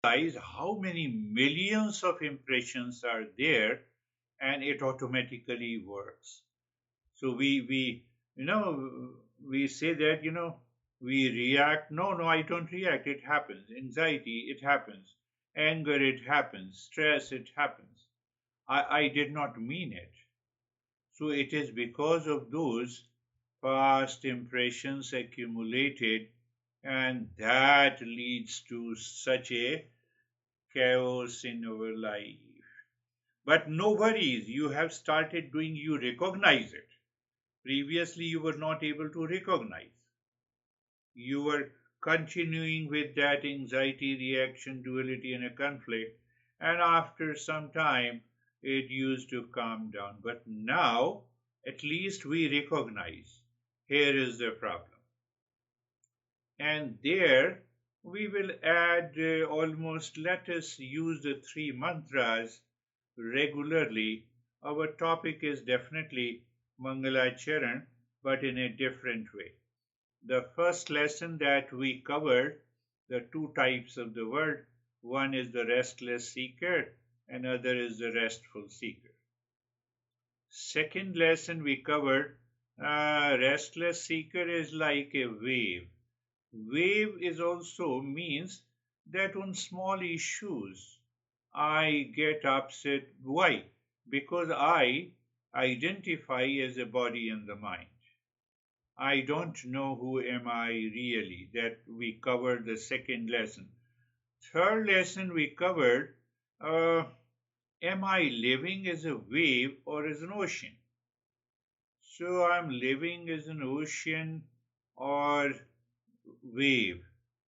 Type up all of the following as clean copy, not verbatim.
realize how many millions of impressions are there, and it automatically works. So we say that, we react. No, no, I don't react. It happens. Anxiety, it happens. Anger, it happens. Stress, it happens. I did not mean it. So it is because of those past impressions accumulated, and that leads to such a chaos in our life. But no worries, you have started doing, you recognize it. Previously, you were not able to recognize. You were continuing with that anxiety reaction, duality, and a conflict, and after some time, it used to calm down. But now, at least we recognize here is the problem. And there, we will add almost, let us use the three mantras regularly. Our topic is definitely Mangalacharan, but in a different way. The first lesson that we covered, the two types of the word, one is the restless seeker, another is the restful seeker. Second lesson we covered, restless seeker is like a wave. Wave is also means that on small issues I get upset. Why? Because I identify as a body and the mind. I don't know who am I really. That we covered the second lesson. Third lesson we covered, am I living as a wave or as an ocean? So I'm living as an ocean or wave.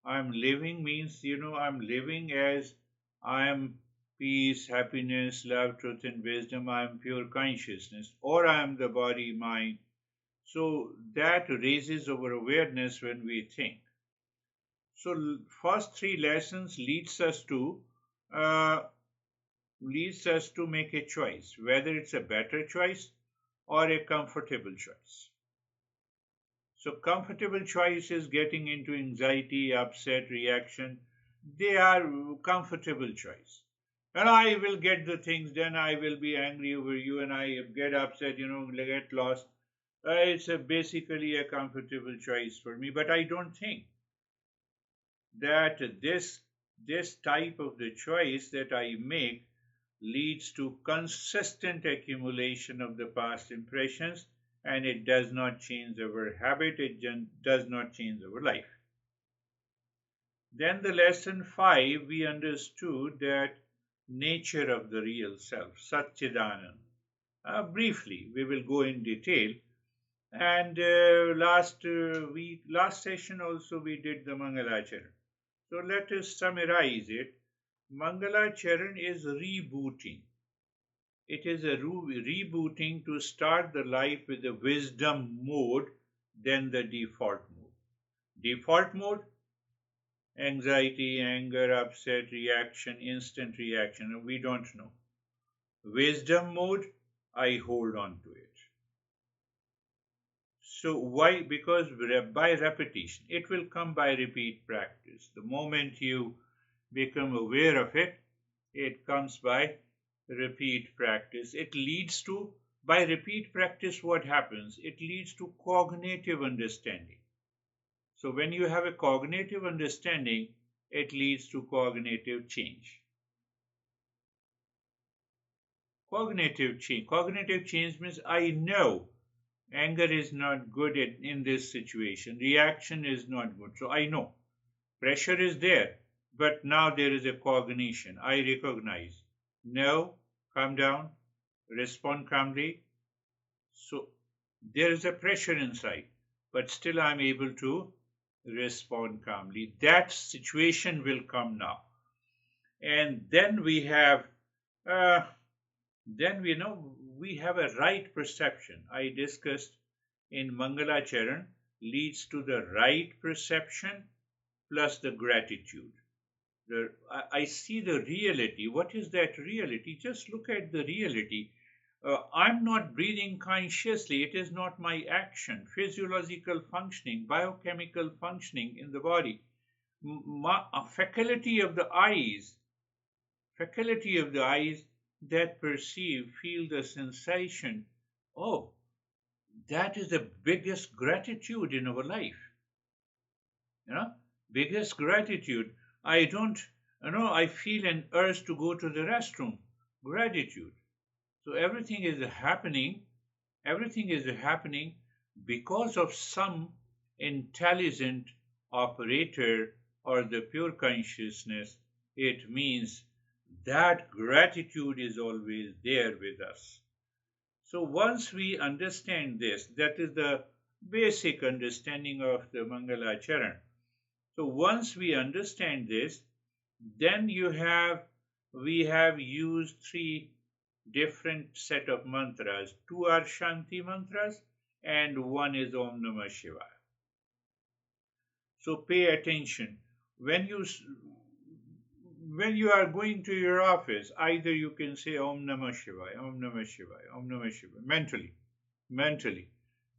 I'm living means, I'm living as I am peace, happiness, love, truth, and wisdom. I am pure consciousness, or I am the body, mind. So that raises our awareness when we think. So first three lessons uh, leads us to make a choice, whether it's a better choice or a comfortable choice. So comfortable choice is getting into anxiety, upset, reaction. They are comfortable choice. And I will get the things done. I will be angry over you, and I get upset. Get lost. It's basically a comfortable choice for me. But I don't think that this type of the choice that I make leads to consistent accumulation of the past impressions, and it does not change our habit, it does not change our life. Then the lesson 5, we understood that nature of the real self, Satchidanand. Briefly, we will go in detail. And last session also we did the Mangalacharan. So let us summarize it. Mangalacharan is rebooting. It is a rebooting to start the life with the wisdom mode, then the default mode. Default mode, anxiety, anger, upset, reaction, instant reaction. We don't know. Wisdom mode, I hold on to it. So why? Because by repetition, it will come by repeat practice. The moment you become aware of it, it comes by repeat practice. It leads to, by repeat practice, what happens? It leads to cognitive understanding. So when you have a cognitive understanding, it leads to cognitive change. Cognitive change. Cognitive change means I know anger is not good in this situation. Reaction is not good. So I know pressure is there, but now there is a cognition. I recognize. No, calm down, respond calmly. So there is a pressure inside, but still I'm able to respond calmly. That situation will come now. And uh, then we know we have a right perception. I discussed in Mangalacharan leads to the right perception plus the gratitude. I see the reality. What is that reality? Just look at the reality. I'm not breathing consciously. It is not my action, physiological functioning, biochemical functioning in the body. faculty of the eyes, faculty of the eyes that perceive, feel the sensation. Oh, that is the biggest gratitude in our life. You know, biggest gratitude. I don't, I feel an urge to go to the restroom. Gratitude. So everything is happening because of some intelligent operator or the pure consciousness. It means that gratitude is always there with us. So once we understand this, that is the basic understanding of the Mangala Charan. So once we understand this, then we have used three different set of mantras. Two are Shanti mantras and one is Om Namah Shivaya. So pay attention. When you when you are going to your office, either you can say Om Namah Shivaya, Om Namah Shivaya, Om Namah Shivaya,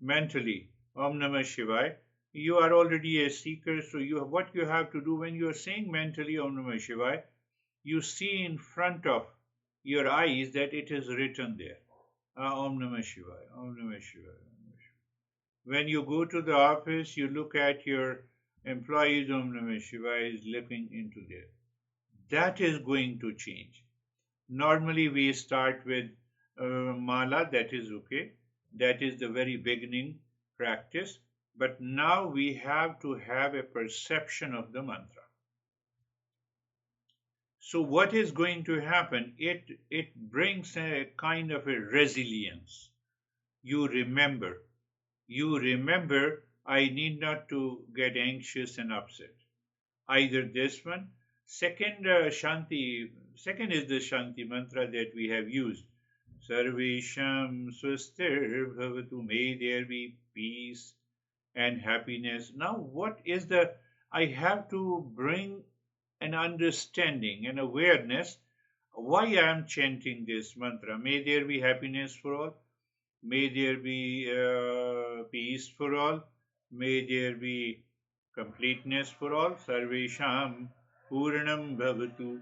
mentally, Om Namah Shivaya. You are already a seeker, so what you have to do when you are saying mentally Om Namah Shivaya, you see in front of your eyes that it is written there. Om Namah Shivaya, Om Namah Shivaya, Om Namah Shivaya. When you go to the office, you look at your employees, Om Namah Shivaya is looking into there. That is going to change. Normally, we start with mala, that is okay. That is the very beginning practice. But now we have to have a perception of the mantra. So what is going to happen? It brings a kind of a resilience. You remember. I need not to get anxious and upset. Either this one. Second is the Shanti mantra that we have used. Sarvesham swastir bhavatu. May there be peace and happiness. Now, I have to bring an understanding and awareness why I am chanting this mantra. May there be happiness for all. May there be peace for all. May there be completeness for all. Sarvesham Purnam Bhavatu.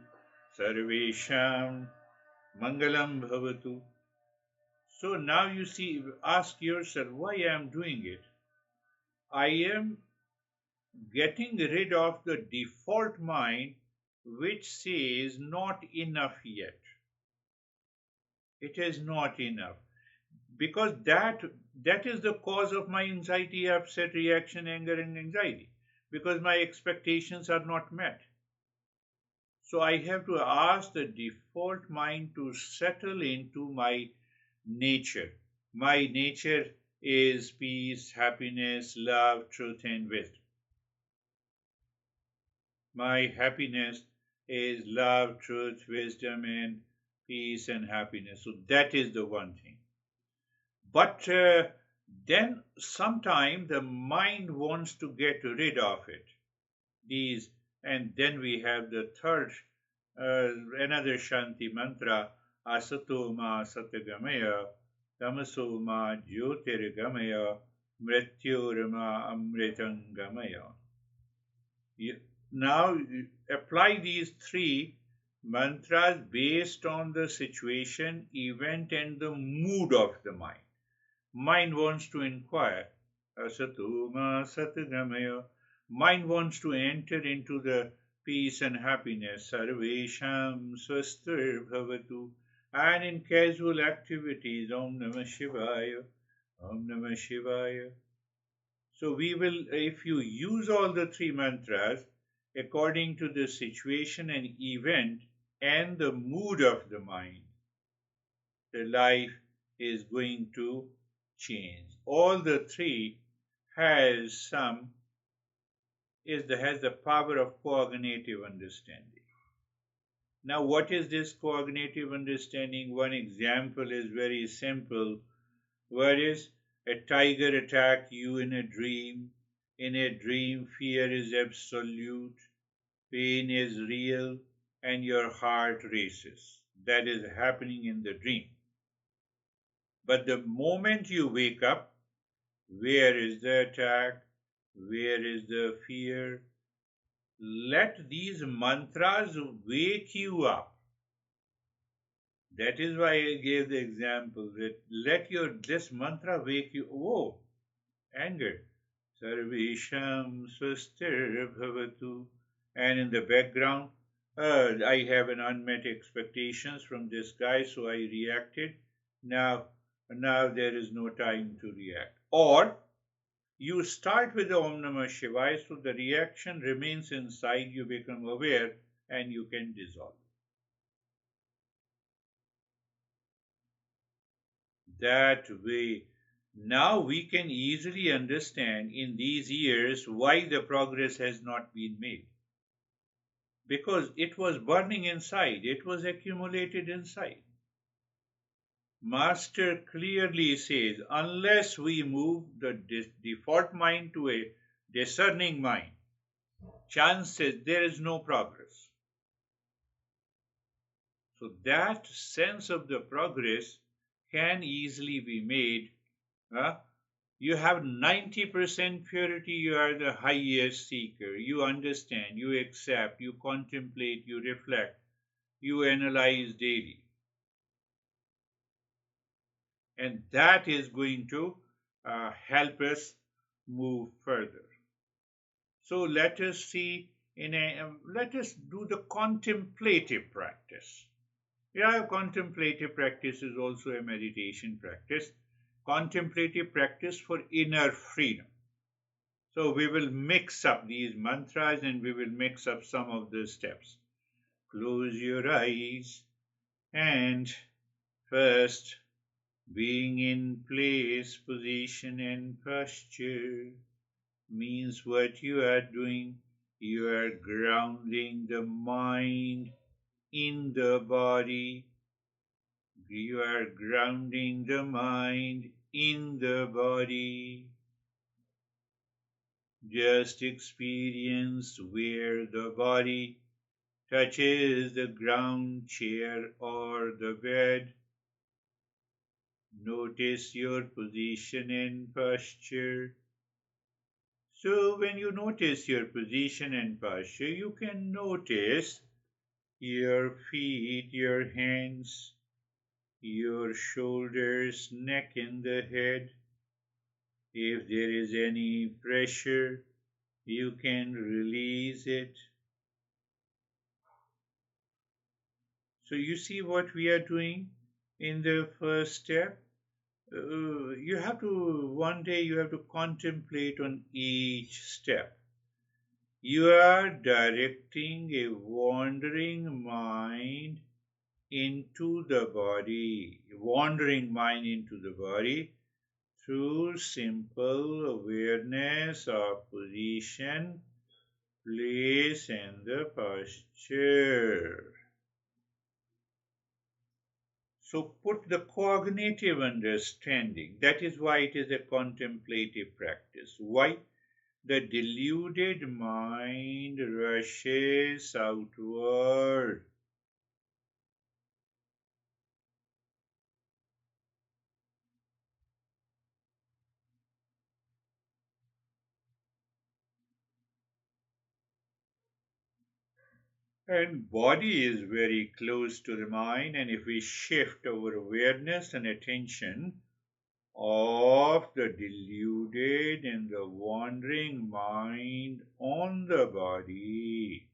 Sarvesham Mangalam Bhavatu. So now you see, ask yourself why I am doing it. I am getting rid of the default mind which says not enough yet. It is not enough. Because that is the cause of my anxiety, upset, reaction, anger, and anxiety. Because my expectations are not met. So I have to ask the default mind to settle into my nature. My nature is peace, happiness, love, truth, and wisdom. My happiness is love, truth, wisdom, and peace and happiness. So that is the one thing. But then sometime the mind wants to get rid of it. And then we have the third, another Shanti mantra, Asato ma Satagamaya, Tamaso ma Jyotirgamaya, Mrityorma Amritangamaya. Now apply these three mantras based on the situation, event, and the mood of the mind. Mind wants to inquire. Asatoma Satagamaya. Mind wants to enter into the peace and happiness. Sarvesham Swastir Bhavatu. And in casual activities, Om Namah Shivaya. Om Namah Shivaya. So if you use all the three mantras according to the situation and event and the mood of the mind, the life is going to change. All the three has the power of cognitive understanding. Now, what is this cognitive understanding? One example is very simple. Where is a tiger attacked you in a dream? In a dream, fear is absolute, pain is real, and your heart races. That is happening in the dream. But the moment you wake up, where is the attack? Where is the fear? let these mantras wake you up. That is why I gave the example that let your this mantra wake you. Oh, anger. Sarvesham swastir bhavatu. And in the background, I have an unmet expectations from this guy, so I reacted. Now, now there is no time to react. Or you start with the Om Namah Shivaya, so the reaction remains inside, you become aware, and you can dissolve. That way, now we can easily understand in these years why the progress has not been made. Because it was burning inside, it was accumulated inside. Master clearly says, unless we move the default mind to a discerning mind, chances there is no progress. So that sense of the progress can easily be made. You have 90% purity, you are the highest seeker. You understand, you accept, you contemplate, you reflect, you analyze daily. And that is going to help us move further. So let us see let us do the contemplative practice. Yeah, contemplative practice is also a meditation practice. Contemplative practice for inner freedom. So we will mix up these mantras and we will mix up some of the steps. Close your eyes and first being in place, position and posture means what you are doing. You are grounding the mind in the body. You are grounding the mind in the body. Just experience where the body touches the ground, chair, or the bed. Notice your position and posture. So, when you notice your position and posture, you can notice your feet, your hands, your shoulders, neck, and the head. If there is any pressure, you can release it. So you see what we are doing in the first step. You have to, one day you have to contemplate on each step. You are directing a wandering mind into the body, wandering mind into the body through simple awareness of position, place, and the posture. So put the cognitive understanding. That is why it is a contemplative practice. Why? The deluded mind rushes outward. And body is very close to the mind, and if we shift our awareness and attention of the deluded and the wandering mind on the body,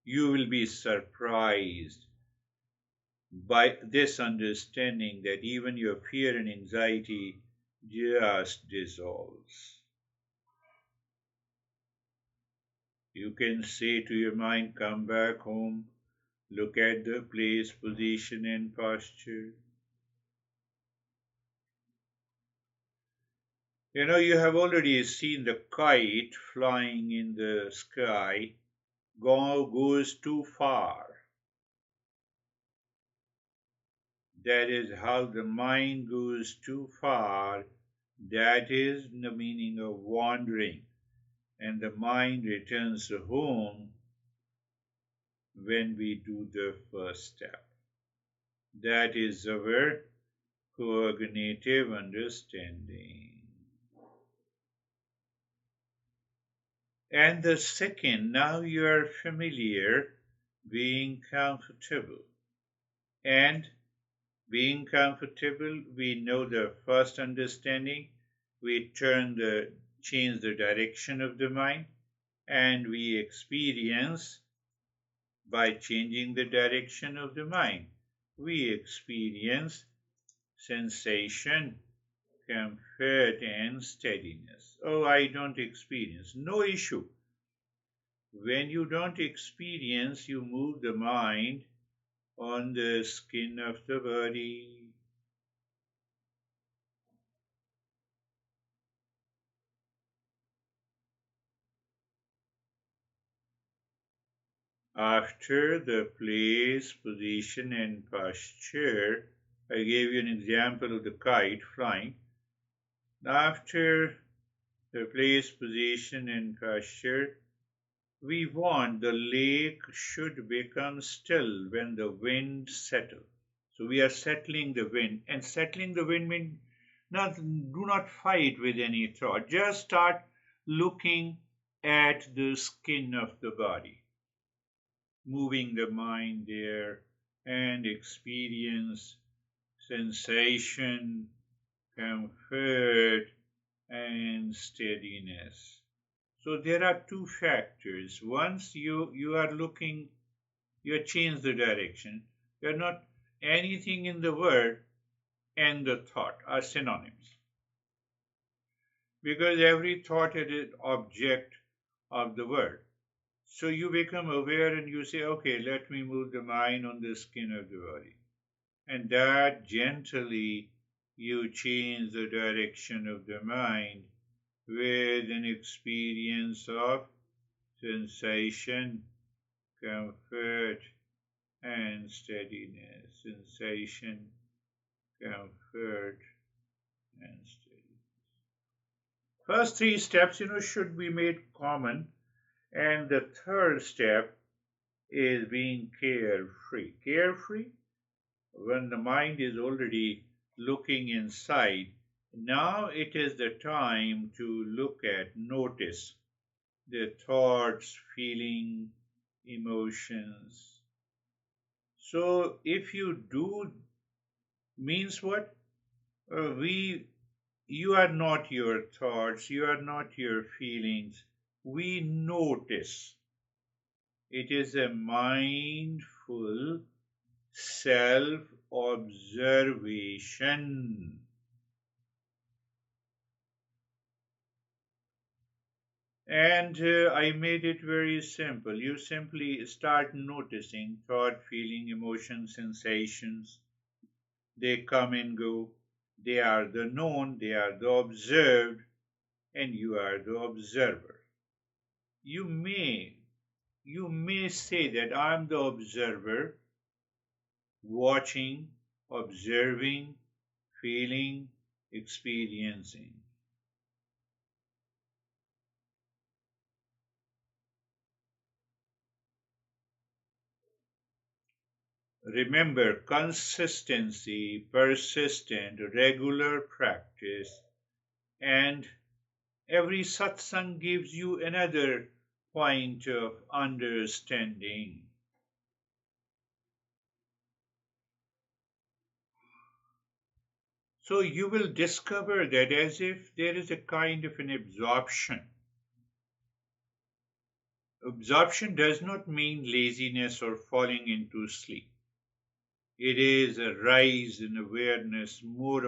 you will be surprised by this understanding that even your fear and anxiety just dissolves. You can say to your mind, come back home, look at the place, position, and posture. You know, you have already seen the kite flying in the sky goes too far. That is how the mind goes too far. That is the meaning of wandering. And the mind returns home when we do the first step. That is our cognitive understanding. And the second, now you are familiar, being comfortable. And being comfortable, we know the first understanding, we change the direction of the mind, and we experience by changing the direction of the mind. We experience sensation, comfort, and steadiness. Oh, I don't experience. No issue. When you don't experience, you move the mind on the skin of the body. After the place, position, and posture, I gave you an example of the kite flying. After the place, position, and posture, we want the lake should become still when the wind settles. So we are settling the wind, and settling the wind means do not fight with any thought. Just start looking at the skin of the body, moving the mind there, and experience sensation, comfort, and steadiness. So there are two factors. Once you are looking, you change the direction. You're not anything in the word and the thought are synonyms because every thought is an object of the word. So you become aware and you say, okay, let me move the mind on the skin of the body. And that gently you change the direction of the mind with an experience of sensation, comfort, and steadiness. Sensation, comfort, and steadiness. First three steps, should be made common, and the third step is being carefree. Carefree when the mind is already looking inside. Now it is the time to look at, notice the thoughts, feeling, emotions. So if you do, means what? You are not your thoughts, you are not your feelings. We notice. It is a mindful self observation. And I made it very simple. You simply start noticing thought, feeling, emotion, sensations. They come and go. They are the known, they are the observed, and you are the observer. You may you may say that I'm the observer, watching, observing, feeling, experiencing. Remember, consistency, persistent, regular practice, and every satsang gives you another point of understanding. So you will discover that as if there is a kind of an absorption. Absorption does not mean laziness or falling into sleep. It is a rise in awareness, more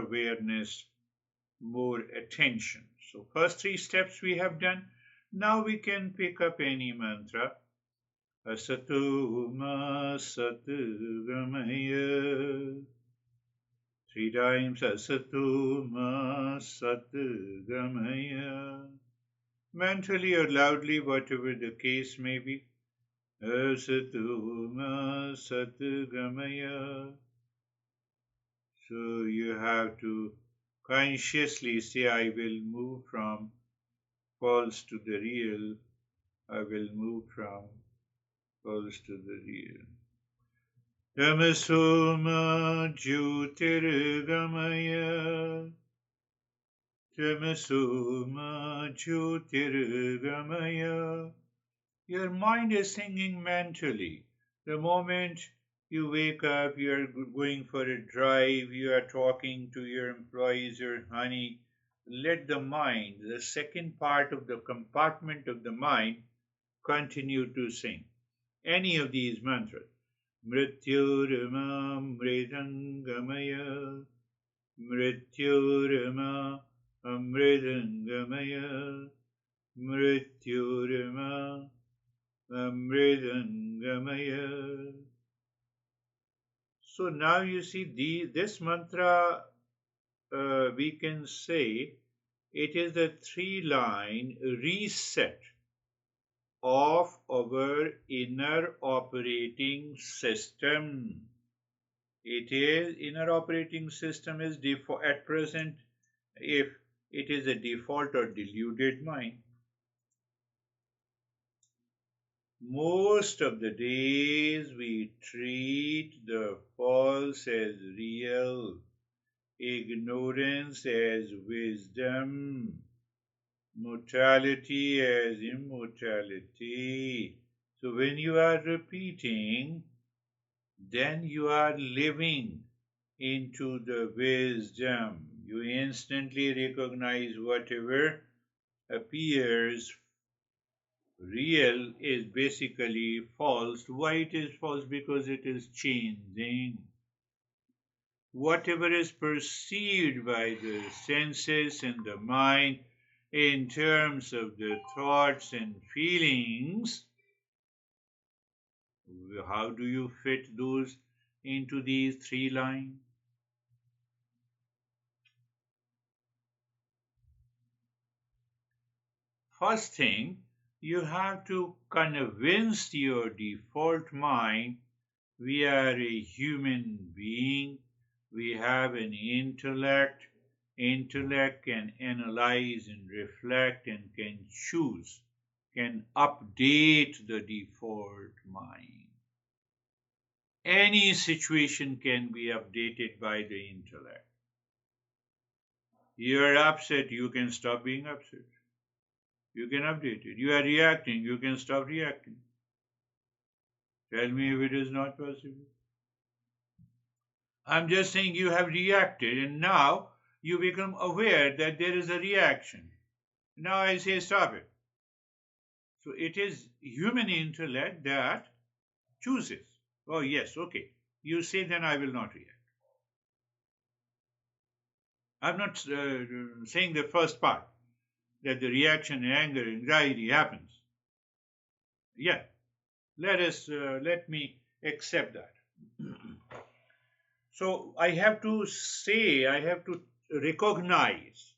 attention. So, first three steps we have done. Now we can pick up any mantra. Asatu ma sat gamaya. Three times Asatu ma sat gamaya. Mentally or loudly, whatever the case may be. Asatu ma sat gamaya. So you have to consciously say, I will move from false to the real. I will move from false to the real. Tamasoma Jyotirgamaya Tamasoma Jyotirgamaya. Your mind is singing mentally. The moment you wake up, you are going for a drive, you are talking to your employees, your honey. Let the mind, the second part of the compartment of the mind, continue to sing any of these mantras. Mrityurama Mridangamaya, Mrityurama Amridangamaya, Mrityurama Amridangamaya. So now you see this mantra, we can say it is the three-line reset of our inner operating system. It is inner operating system is at present, if it is a default or deluded mind. Most of the days we treat the false as real, ignorance as wisdom, mortality as immortality. So when you are repeating, then you are living into the wisdom. You instantly recognize whatever appears real is basically false. Why it is false? Because it is changing. Whatever is perceived by the senses and the mind in terms of the thoughts and feelings, how do you fit those into these three lines? First thing, you have to convince your default mind we are a human being, we have an intellect. Intellect can analyze and reflect and can choose, can update the default mind. Any situation can be updated by the intellect. You are upset, you can stop being upset. You can update it. You are reacting, you can stop reacting. Tell me if it is not possible. I'm just saying you have reacted and now you become aware that there is a reaction. Now I say stop it. So it is human intellect that chooses. Oh, yes, okay. You say then I will not react. I'm not saying the first part, that the reaction, anger, anxiety happens. Yeah, let me accept that. So I have to say, I have to recognize,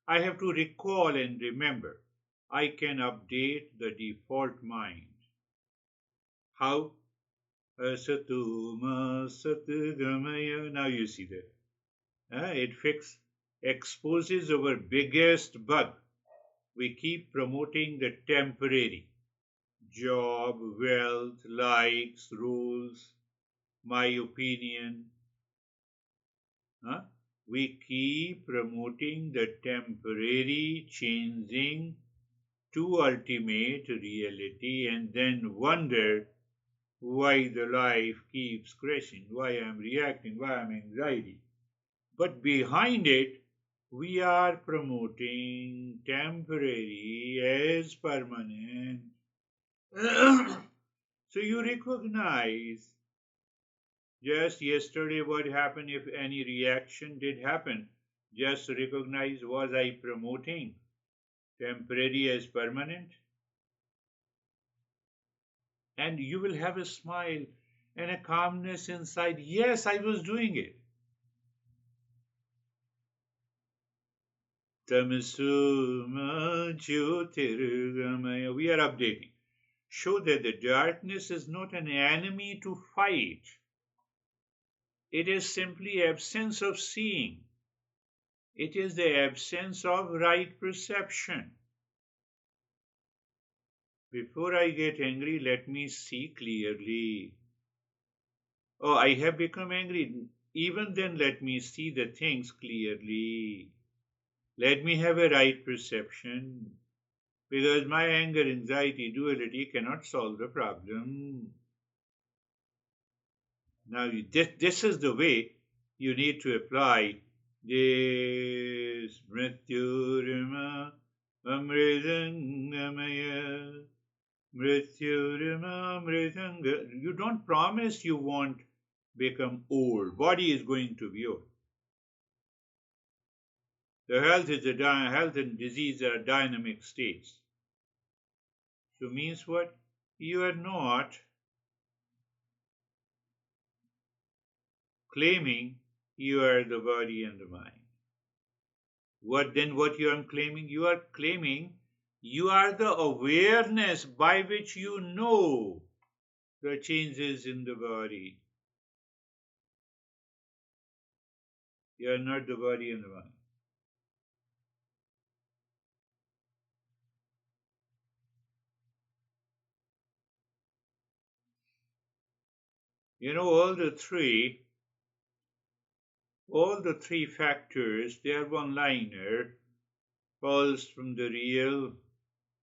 I have to recall and remember. I can update the default mind. How? Asatuma Satgamaya. Now you see that. It exposes our biggest bug. We keep promoting the temporary. Job, wealth, likes, rules, my opinion. We keep promoting the temporary, changing to ultimate reality and then wonder why the life keeps crashing, why I'm reacting, why I'm anxiety. But behind it, we are promoting temporary as permanent. So you recognize just yesterday what happened, if any reaction did happen. Just recognize, was I promoting temporary as permanent? And you will have a smile and a calmness inside. Yes, I was doing it. Tamasuma Jyotirgamaya. We are updating. Show that the darkness is not an enemy to fight. It is simply absence of seeing. It is the absence of right perception. Before I get angry, let me see clearly. Oh, I have become angry. Even then, let me see the things clearly. Let me have a right perception, because my anger, anxiety, duality cannot solve the problem. Now, this is the way you need to apply this Mrityurima Amritangamaya Mrityurima Amritanga. You don't promise you won't become old. Body is going to be old. The health and disease are dynamic states. So means what? You are not claiming you are the body and the mind. What you are claiming? You are claiming you are the awareness by which you know the changes in the body. You are not the body and the mind. You know, all the three factors, they are one liner, falls from the real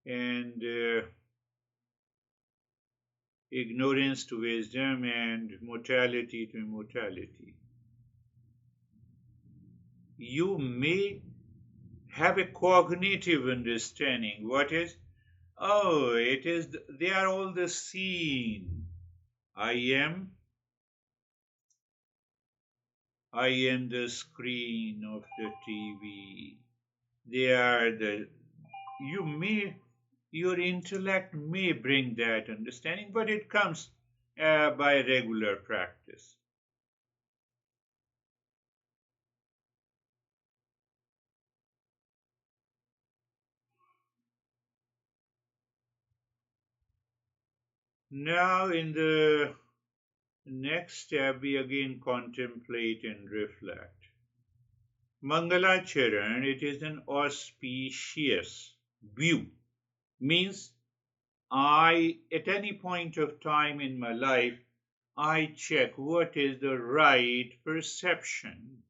and ignorance to wisdom and mortality to immortality. You may have a cognitive understanding. What is? Oh, it is, they are all the seen. I am, I am the screen of the TV. They are the, you may, your intellect may bring that understanding, but it comes by regular practice. Now, in the next step, we again contemplate and reflect. Mangalacharan, it is an auspicious view, means at any point of time in my life, I check what is the right perception.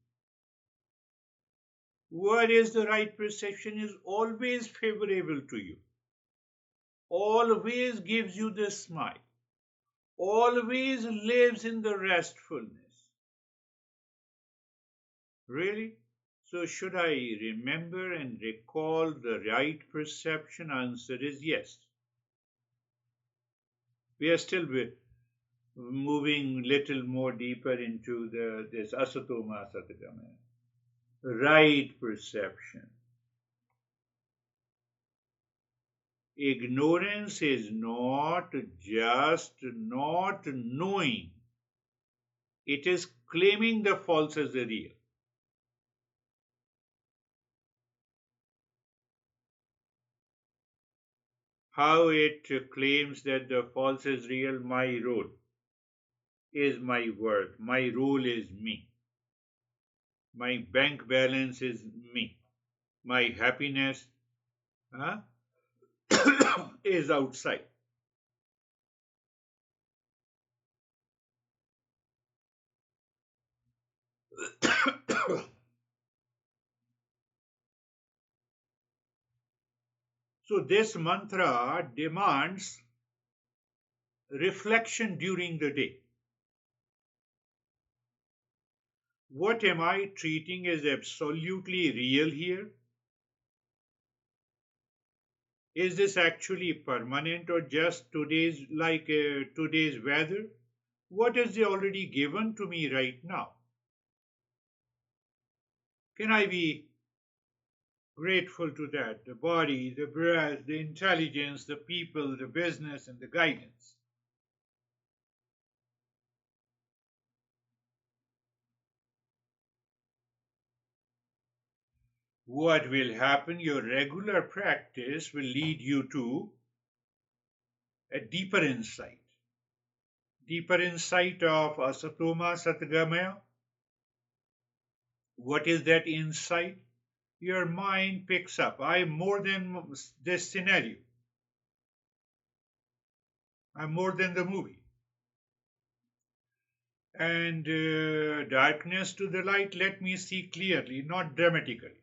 What is the right perception is always favorable to you, always gives you the smile, always lives in the restfulness. Really? So, should I remember and recall the right perception? Answer is yes. We are still moving little more deeper into this asatoma satagama, right perception. Ignorance is not just not knowing, it is claiming the false as the real. How it claims that the false is real? My role is my worth, my role is me, my bank balance is me, my happiness huh, is outside. So, this mantra demands reflection during the day. What am I treating as absolutely real here? Is this actually permanent or just today's weather? What is already given to me right now? Can I be grateful to that? The body, the breath, the intelligence, the people, the business, and the guidance. What will happen? Your regular practice will lead you to a deeper insight of asatoma satgamaya. What is that insight? Your mind picks up. I am more than this scenario. I'm more than the movie. And darkness to the light, let me see clearly, not dramatically.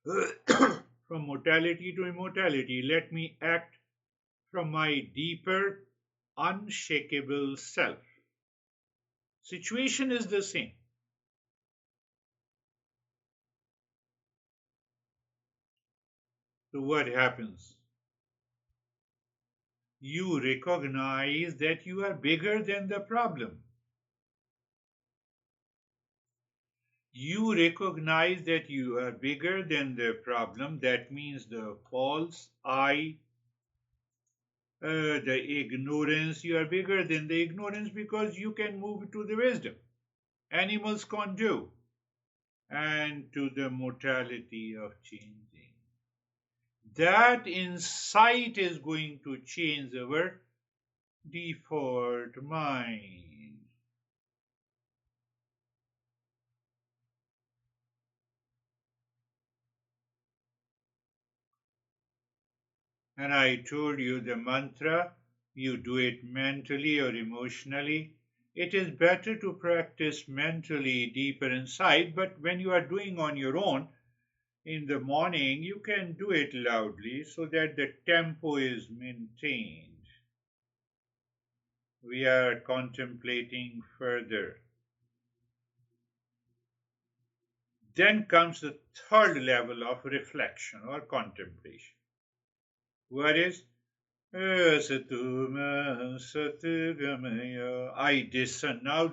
From mortality to immortality, let me act from my deeper, unshakable self. Situation is the same. So, what happens? You recognize that you are bigger than the problem. You recognize that you are bigger than the problem. That means the false I, the ignorance. You are bigger than the ignorance because you can move to the wisdom. Animals can't do. And to the mortality of changing. That insight is going to change our default mind. And I told you the mantra, you do it mentally or emotionally. It is better to practice mentally deeper inside, but when you are doing on your own in the morning, you can do it loudly so that the tempo is maintained. We are contemplating further. Then comes the third level of reflection or contemplation. What is Satuma Satgamaya? I discern. Now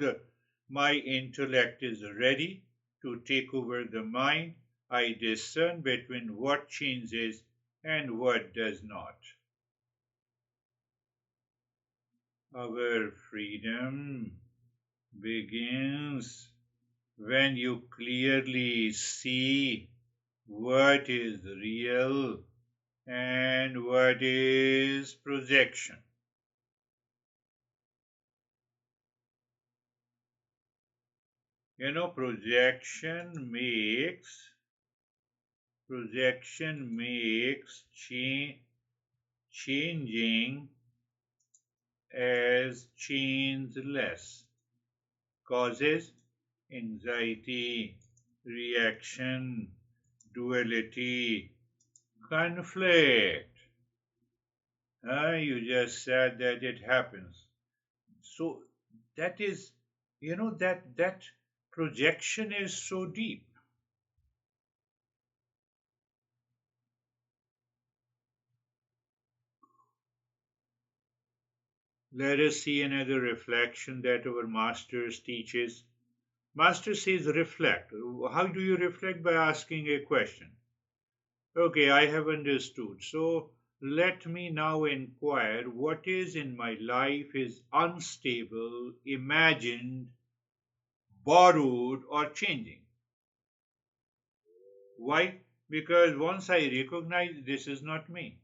my intellect is ready to take over the mind. I discern between what changes and what does not. Our freedom begins when you clearly see what is real and what is projection. You know, projection makes changing as changeless, causes anxiety, reaction, duality, conflict. You just said that it happens. So that is, that projection is so deep. Let us see another reflection that our masters teaches. Master says reflect. How do you reflect? By asking a question. Okay, I have understood. So let me now inquire what is in my life is unstable, imagined, borrowed, or changing. Why? Because once I recognize this is not me.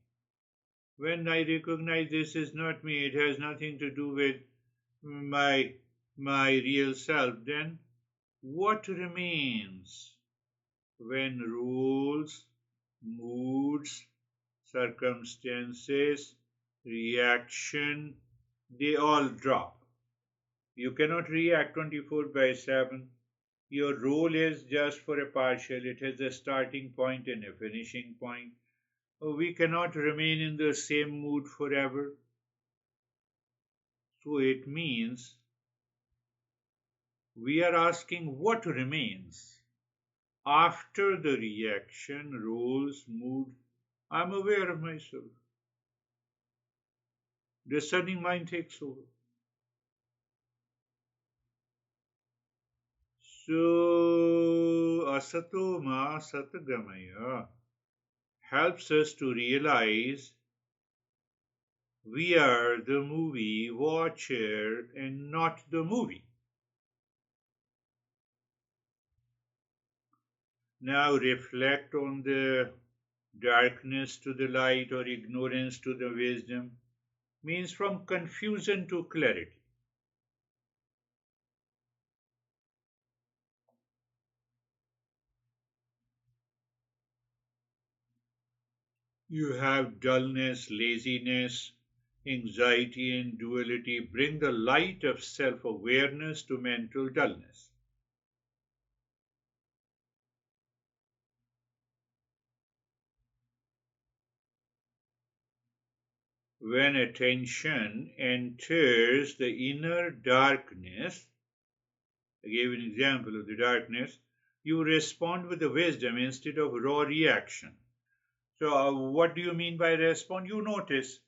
When I recognize this is not me, it has nothing to do with my real self, then what remains? When rules, moods, circumstances, reaction, they all drop. You cannot react 24 by 7. Your role is just for a partial. It has a starting point and a finishing point. We cannot remain in the same mood forever. So it means we are asking what remains after the reaction, roles, mood. I'm aware of myself. Discerning mind takes over. So, asatoma satgamaya helps us to realize we are the movie watcher and not the movie. Now reflect on the darkness to the light or ignorance to the wisdom means from confusion to clarity. You have dullness, laziness, anxiety, and duality. Bring the light of self awareness to mental dullness. When attention enters the inner darkness, I gave an example of the darkness, you respond with the wisdom instead of raw reaction. So, what do you mean by respond? You notice.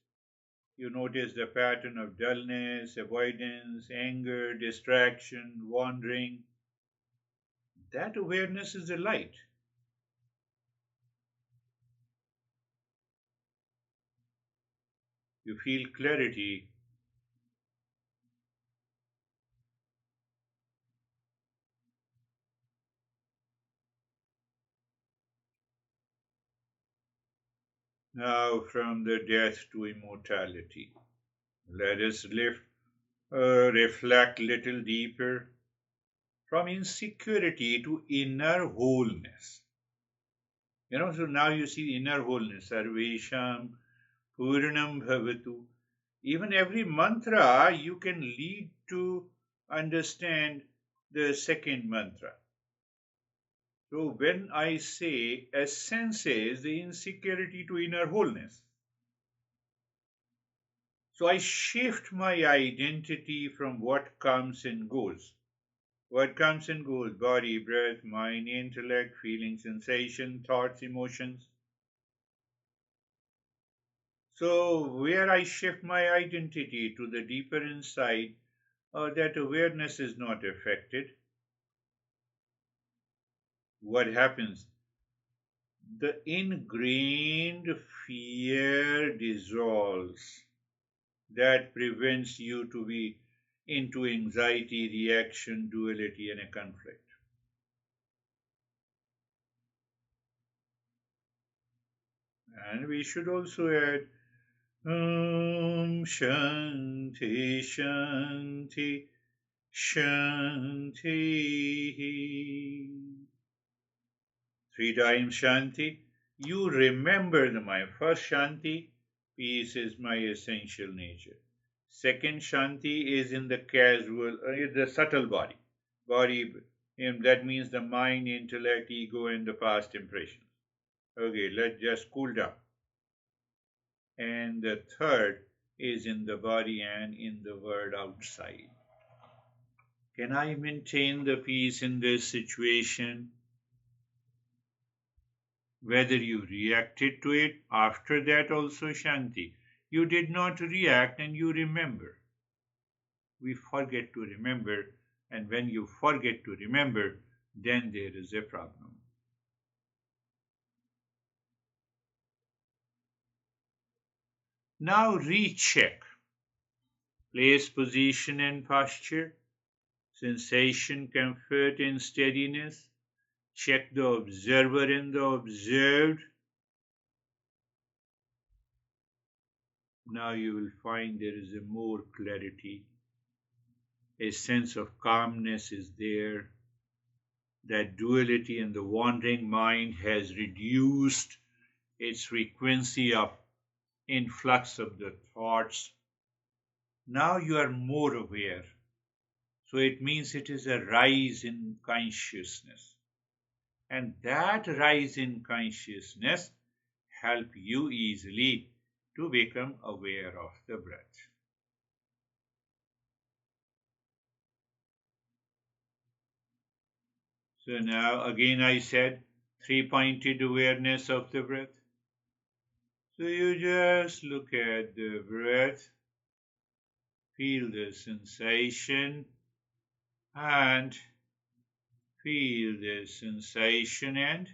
You notice the pattern of dullness, avoidance, anger, distraction, wandering. That awareness is a light. You feel clarity. Now, from the death to immortality, let us reflect little deeper. From insecurity to inner wholeness. So now you see inner wholeness. Sarvesham Purnam Bhavatu. Even every mantra you can lead to understand the second mantra. So when I say essence is the insecurity to inner wholeness, so I shift my identity from what comes and goes. What comes and goes: body, breath, mind, intellect, feeling, sensation, thoughts, emotions. So, where I shift my identity to the deeper inside, that awareness is not affected. What happens? The ingrained fear dissolves. That prevents you to be into anxiety, reaction, duality, and a conflict. And we should also add Om Shanti Shanti Shanti. Three times Shanti. You remember my first Shanti, peace is my essential nature. Second Shanti is in the casual, the subtle body. Body, and that means the mind, intellect, ego, and the past impressions. Okay, let's just cool down. And the third is in the body and in the world outside. Can I maintain the peace in this situation? Whether you reacted to it, after that also Shanti. You did not react and you remember. We forget to remember, and when you forget to remember, then there is a problem. Now recheck. Place, position, and posture, sensation, comfort, and steadiness. Check the observer and the observed. Now you will find there is a more clarity. A sense of calmness is there. That duality and the wandering mind has reduced its frequency of influx of the thoughts. Now you are more aware. So it means it is a rise in consciousness. And that rise in consciousness help you easily to become aware of the breath. So now again I said three-pointed awareness of the breath. So you just look at the breath, feel the sensation, and feel the sensation, and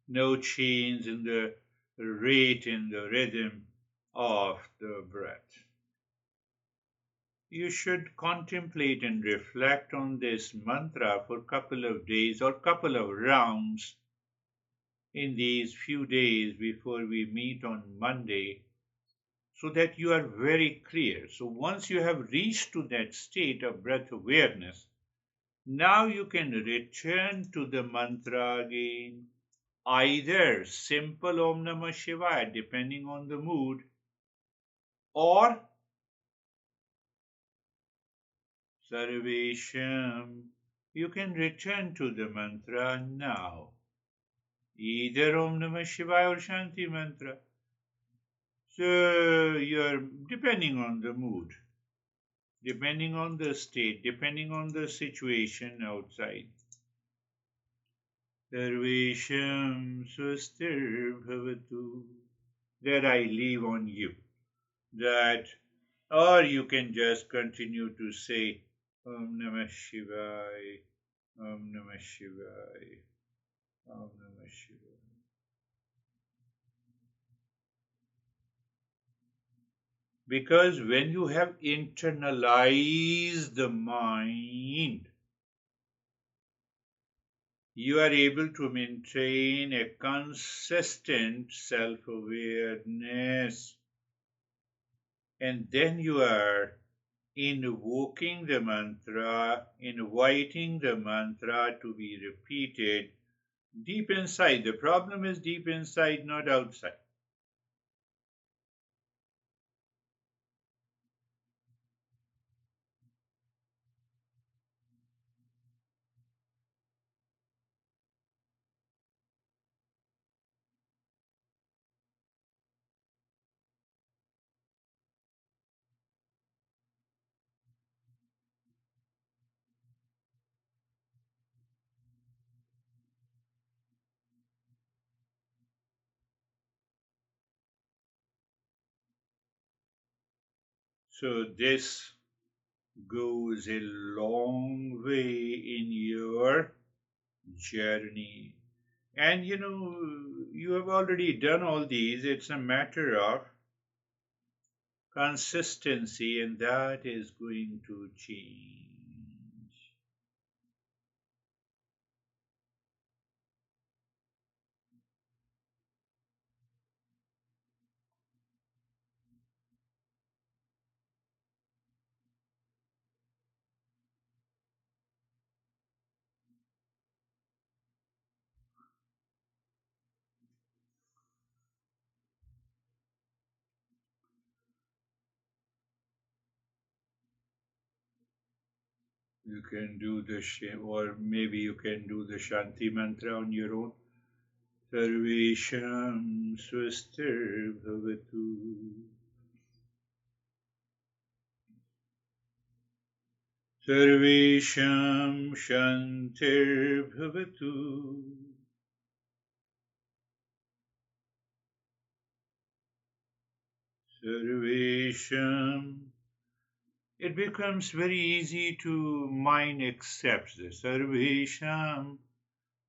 no change in the rate and the rhythm of the breath. You should contemplate and reflect on this mantra for a couple of days or couple of rounds in these few days before we meet on Monday, so that you are very clear. So once you have reached to that state of breath awareness, now you can return to the mantra again. either simple Om Namah Shivaya, depending on the mood, or Sarvesham. You can return to the mantra now, either Om Namah Shivaya or Shanti mantra. So you're depending on the mood, depending on the state, depending on the situation outside. Sarvesham swastir bhavatu. That I leave on you. That, or you can just continue to say Om Namah Shivaya, Om Namah Shivaya, Om Namah Shivaya. Because when you have internalized the mind, you are able to maintain a consistent self-awareness. And then you are invoking the mantra, inviting the mantra to be repeated deep inside. The problem is deep inside, not outside. So this goes a long way in your journey. And you have already done all these. It's a matter of consistency, and that is going to change. You can do the or maybe you can do the Shanti mantra on your own. Sarvesham swastir bhavatu. Sarvesham shantir bhavatu. Sarvesham. It becomes very easy to mind accepts this. Sarvesham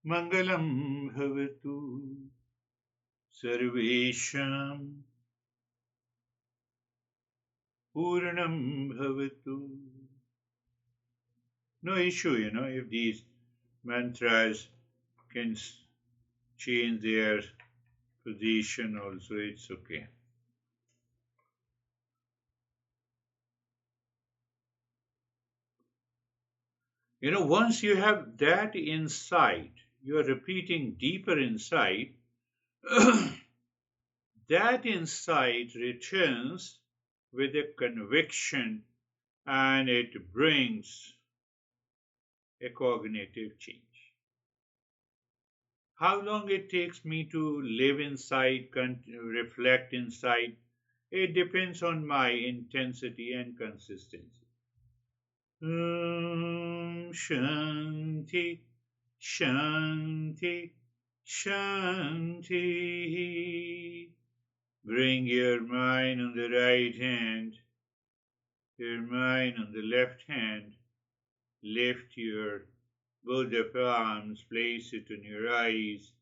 mangalam bhavatu. Sarvesham purnam bhavatu. No issue, if these mantras can change their position also, it's okay. Once you have that insight, you're repeating deeper insight, that insight returns with a conviction and it brings a cognitive change. How long it takes me to live inside, reflect inside, it depends on my intensity and consistency. Shanti, Shanti, Shanti. Bring your mind on the right hand, your mind on the left hand. Lift your both the palms, place it on your eyes.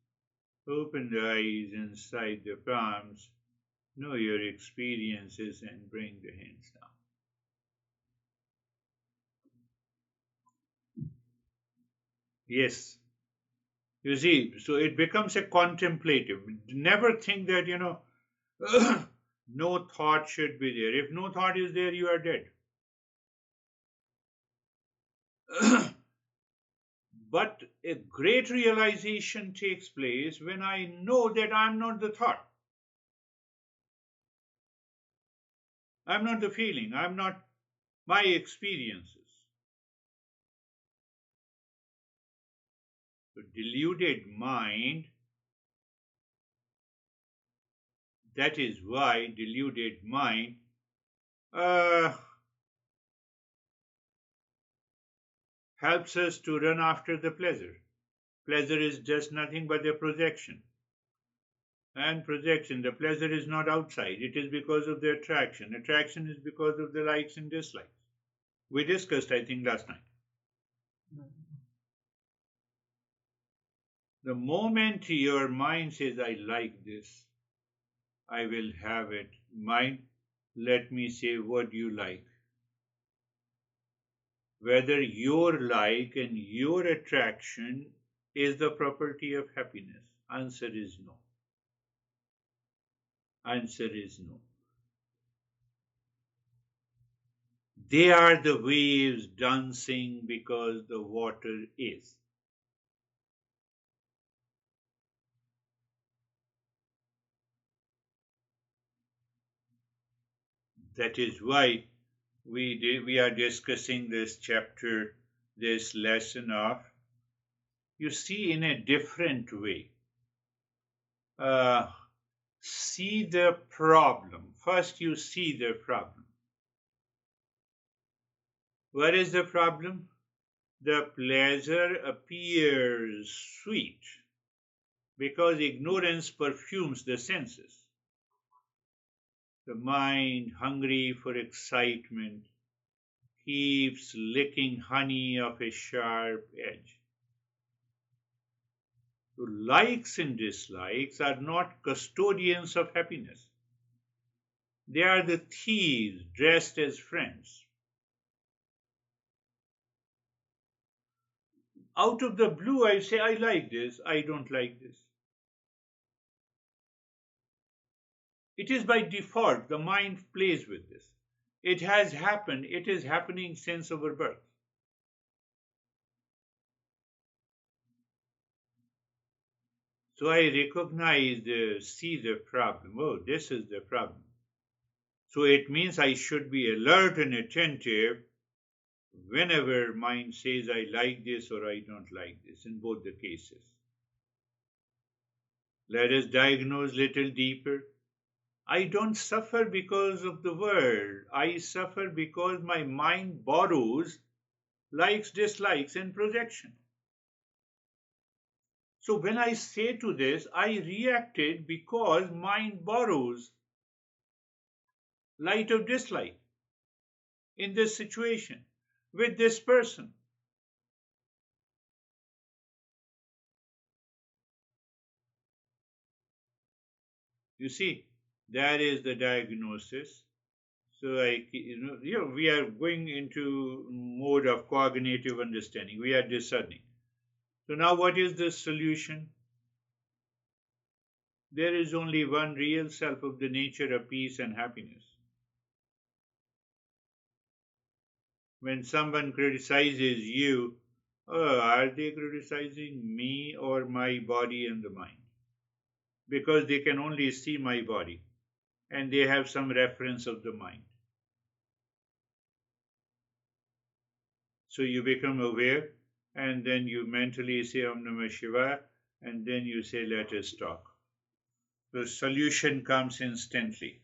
Open the eyes inside the palms. Know your experiences and bring the hands down. Yes. You see, so it becomes a contemplative. Never think that, no thought should be there. If no thought is there, you are dead. But a great realization takes place when I know that I'm not the thought. I'm not the feeling. I'm not my experiences. The deluded mind, that is why deluded mind uh, helps us to run after the pleasure. Pleasure is just nothing but a projection. And projection, the pleasure is not outside. It is because of the attraction. Attraction is because of the likes and dislikes. We discussed, I think, last night. The moment your mind says, I like this, I will have it. Mind, let me say, what do you like? Whether your like and your attraction is the property of happiness. Answer is no. Answer is no. They are the waves dancing because the water is. That is why we are discussing this chapter, this lesson of, you see, in a different way. Uh, see the problem. First, you see the problem. What is the problem? The pleasure appears sweet because ignorance perfumes the senses. The mind, hungry for excitement, keeps licking honey of a sharp edge. So likes and dislikes are not custodians of happiness. They are the thieves dressed as friends. Out of the blue, I say, I like this, I don't like this. It is by default, the mind plays with this. It has happened, it is happening since our birth. So I recognize, see the problem. Oh, this is the problem. So it means I should be alert and attentive whenever mind says I like this or I don't like this, in both the cases. Let us diagnose little deeper. I don't suffer because of the world. I suffer because my mind borrows likes, dislikes, and projection. So when I say to this, I reacted because mind borrows light or dislike in this situation with this person. You see, that is the diagnosis. So we are going into mode of cognitive understanding. We are discerning. So now, what is the solution? There is only one real self of the nature of peace and happiness. When someone criticizes you, oh, are they criticizing me or my body and the mind? Because they can only see my body and they have some reference of the mind. So you become aware and then you mentally say Om Namah Shivaya and then you say let us talk. The solution comes instantly.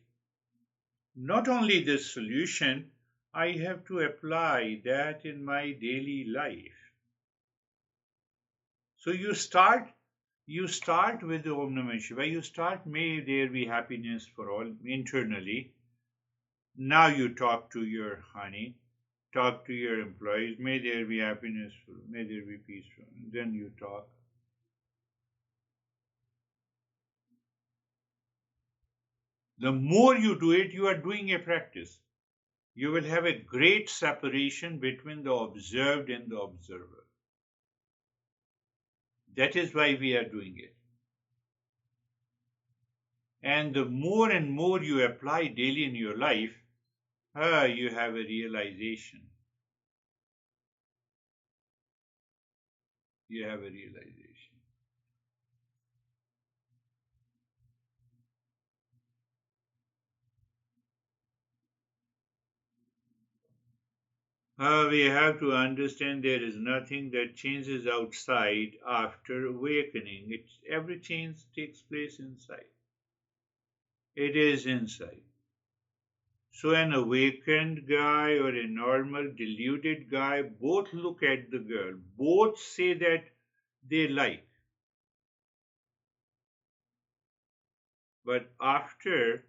Not only the solution, I have to apply that in my daily life. So you start with the Om Namah Shivaya. You start, may there be happiness for all internally. Now you talk to your honey, talk to your employees, may there be happiness, may there be peace. Then you talk. The more you do it, you are doing a practice. You will have a great separation between the observed and the observer. That is why we are doing it. And the more and more you apply daily in your life, you have a realization. You have a realization. We have to understand there is nothing that changes outside after awakening. Every change takes place inside. It is inside. So an awakened guy or a normal deluded guy both look at the girl, both say that they like. But after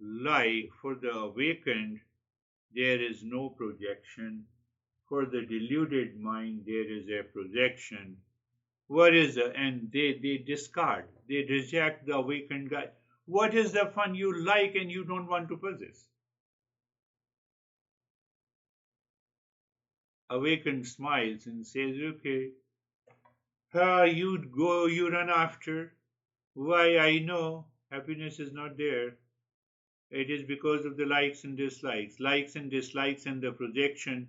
like for the awakened, there is no projection. For the deluded mind, there is a projection. What is the, and they discard, they reject the awakened guy. What is the fun you like and you don't want to possess? Awakened smiles and says, okay, you run after. Why, I know happiness is not there. It is because of the likes and dislikes, and the projection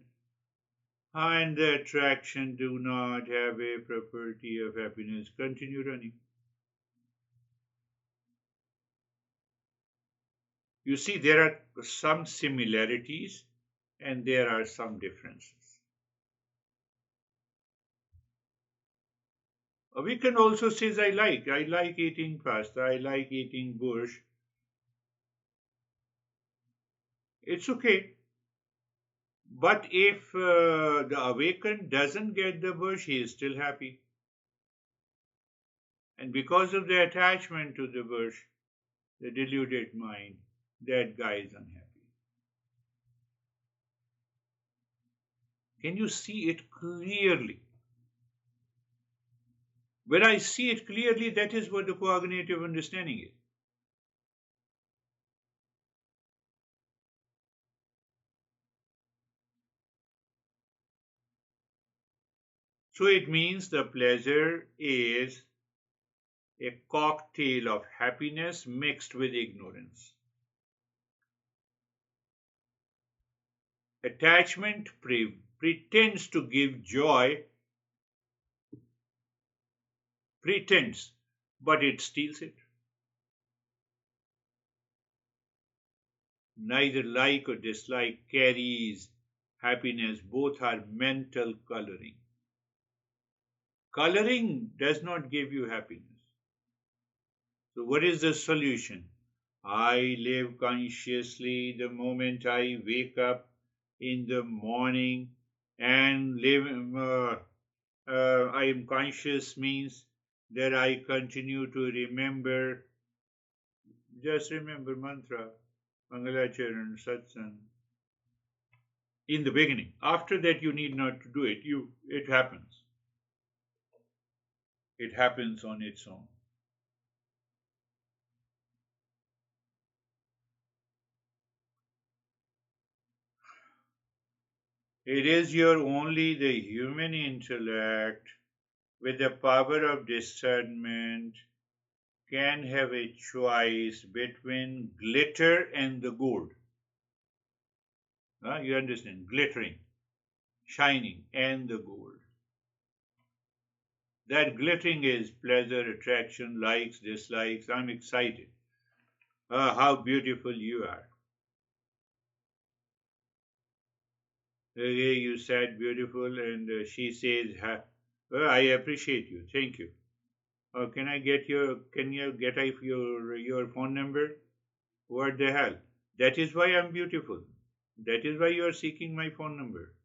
and the attraction do not have a property of happiness. Continue running. You see, there are some similarities and there are some differences. We can also say, I like eating pasta, I like eating bush. It's okay. But if the awakened doesn't get the bush, he is still happy. And because of the attachment to the bush, the deluded mind, that guy is unhappy. Can you see it clearly? When I see it clearly, that is what the cognitive understanding is. So it means the pleasure is a cocktail of happiness mixed with ignorance. Attachment pretends to give joy, pretends, but it steals it. Neither like or dislike carries happiness, both are mental coloring. Coloring does not give you happiness. So, what is the solution? I live consciously the moment I wake up in the morning and live. I am conscious means that I continue to remember. Just remember mantra, Mangalacharan, Satsang. In the beginning. After that, you need not to do it. It happens. It happens on its own. It is your only the human intellect with the power of discernment can have a choice between glitter and the gold. You understand? Glittering, shining, and the gold. That glittering is pleasure, attraction, likes, dislikes. I'm excited. How beautiful you are. You said beautiful, and she says, I appreciate you. Thank you. Can you get your phone number? What the hell? That is why I'm beautiful. That is why you are seeking my phone number.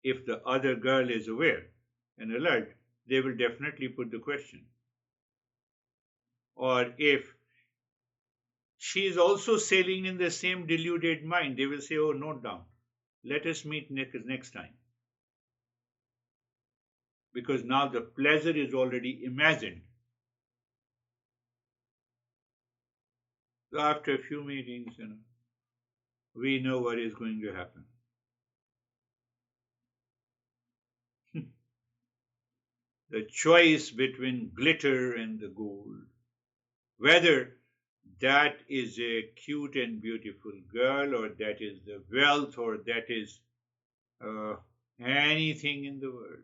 If the other girl is aware and alert, they will definitely put the question. Or if she is also sailing in the same deluded mind, they will say, oh, note down. Let us meet next time. Because now the pleasure is already imagined. So after a few meetings, we know what is going to happen. The choice between glitter and the gold. Whether that is a cute and beautiful girl, or that is the wealth, or that is uh, anything in the world.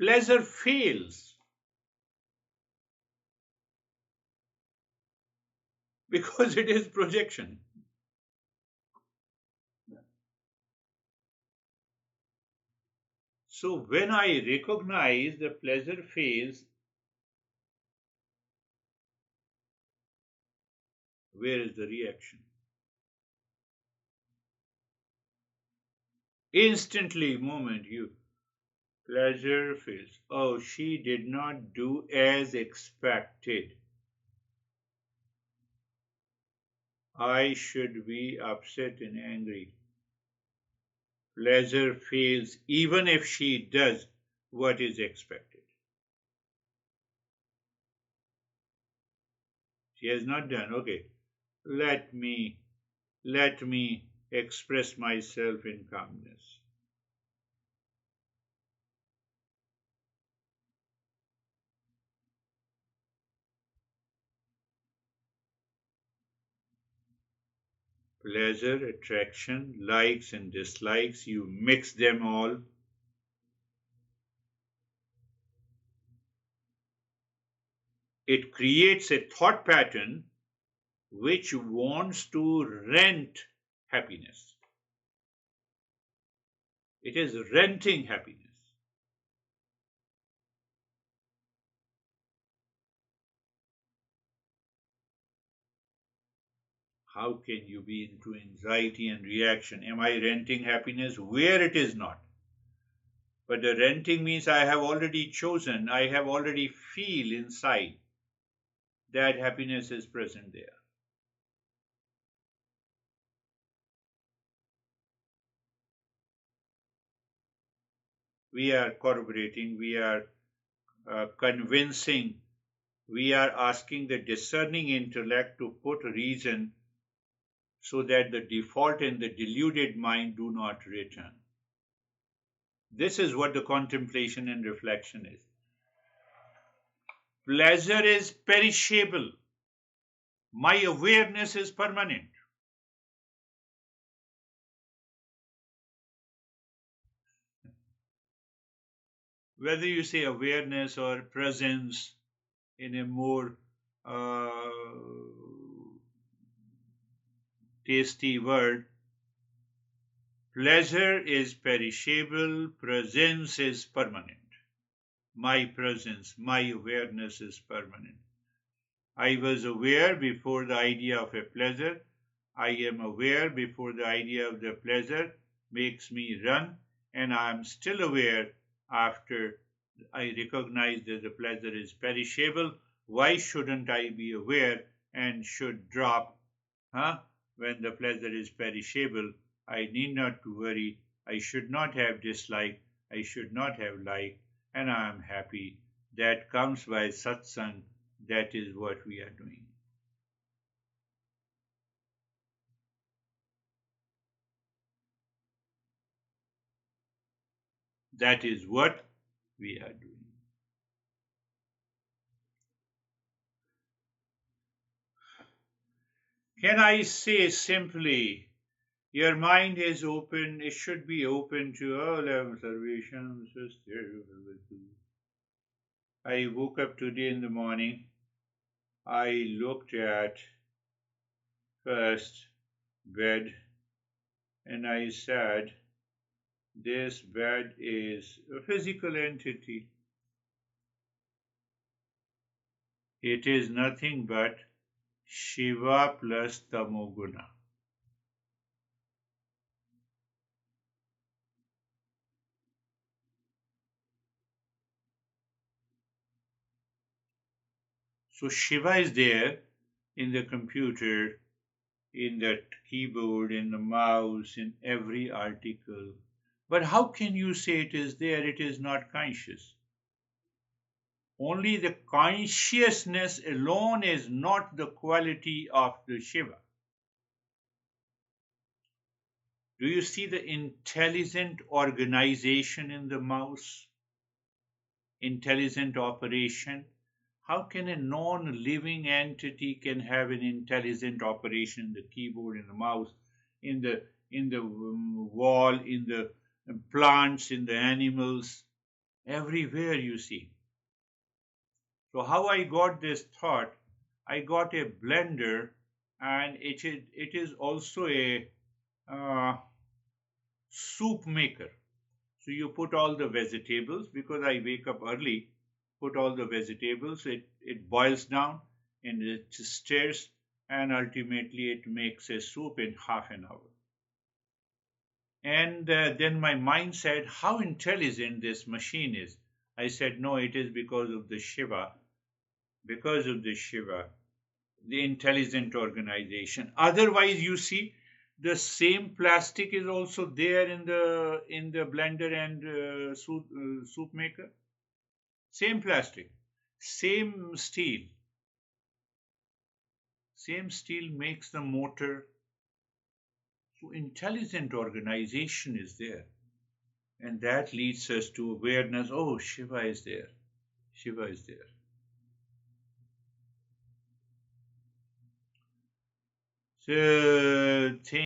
pleasure fails because it is projection. So when I recognize the pleasure fails, where is the reaction? Instantly, moment you pleasure fails. Oh, she did not do as expected. I should be upset and angry. Pleasure fails even if she does what is expected. She has not done. Okay, let me let me express myself in calmness. Pleasure, attraction, likes and dislikes, you mix them all. It creates a thought pattern which wants to rent happiness. It is renting happiness. How can you be into anxiety and reaction? Am I renting happiness where it is not? But the renting means I have already chosen, I have already feel inside that happiness is present there. We are corroborating, we are convincing, we are asking the discerning intellect to put reason so that the default and the deluded mind do not return. This is what the contemplation and reflection is. Pleasure is perishable. My awareness is permanent. Whether you say awareness or presence in a more uh, tasty word, pleasure is perishable, presence is permanent. My presence, my awareness is permanent. I was aware before the idea of a pleasure. I am aware before the idea of the pleasure makes me run, and I am still aware after I recognize that the pleasure is perishable. Why shouldn't I be aware and should drop? Huh? When the pleasure is perishable, I need not to worry. I should not have dislike. I should not have like, and I am happy. That comes by satsang. That is what we are doing. That is what we are doing. Can I say simply, your mind is open, it should be open to all observations. I woke up today in the morning. I looked at first bed and I said, this bed is a physical entity. It is nothing but Shiva plus Tamoguna. So Shiva is there in the computer, in the keyboard, in the mouse, in every article. But how can you say it is there? It is not conscious. Only the consciousness alone is not the quality of the Shiva. Do you see the intelligent organization in the mouse? Intelligent operation? How can a non-living entity can have an intelligent operation in the keyboard, in the mouse, in the wall, in the plants, in the animals? everywhere you see. So how I got this thought? I got a blender, and it is also a uh, soup maker. So you put all the vegetables, because I wake up early, put all the vegetables, it boils down and it stirs, and ultimately it makes a soup in half an hour. And then my mind said, how intelligent this machine is. I said, no, it is because of the Shiva, the intelligent organization. Otherwise, you see, the same plastic is also there in the blender and soup maker. Same plastic, same steel, same steel makes the motor. So intelligent organization is there, and that leads us to awareness. Oh, Shiva is there. Shiva is there. So